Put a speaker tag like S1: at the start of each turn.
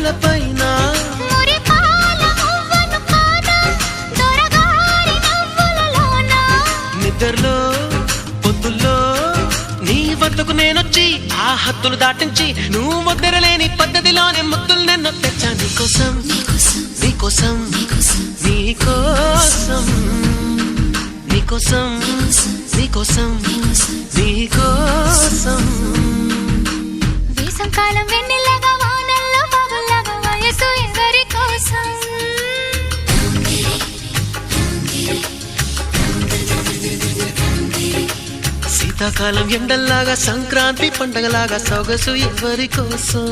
S1: పెదవులపైన నిద్రలో పొద్దుల్లో నీ వద్దకు నేనొచ్చి ఆ హద్దులు దాటించి నువ్వు ముద్దరలేని పద్ధతిలోనే ముద్దులు నిన్ను తెచ్చా నీకోసం నీకోసం నీకోసం నీకోసం నీకోసం నీకోసం
S2: వేసంకాలం వెన్నెల్లగా వానల్లో పగల్లాగా వయసు ఎవరి కోసం
S1: శీతాకాలం ఎండల్లాగా సంక్రాంతి పండగలాగా సొగసు ఎవరి కోసం